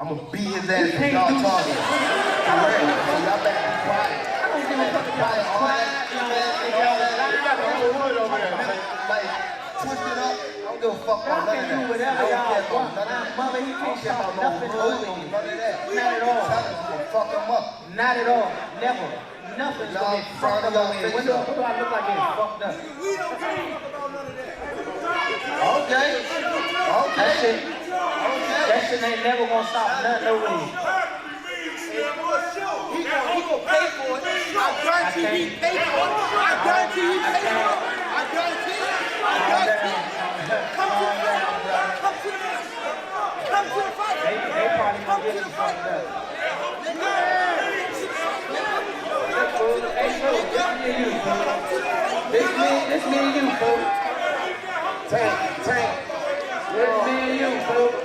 I'm gonna beat his ass for y'all talking. For real. So y'all better be quiet. I don't give a fuck about all that. You got the whole wood over there. Like, twist it up. I don't give a fuck about none of that. Do whatever y'all want. Mother, he can't stop nothing over you. Not at all. Fuck him up. Not at all. Never. Nothing's gonna get fucked up over here. What do I look like getting fucked up? Okay. That shit ain't never gonna stop nothing over here. He gonna pay for it. I guarantee he paid for it. I guarantee he paid for it. I guarantee it. I guarantee it. Come to the fight. Come to the fight. Come to the fight. They probably gonna get you fucked up. Hey, folks, this me and you, folks. Tank. This me and you, folks.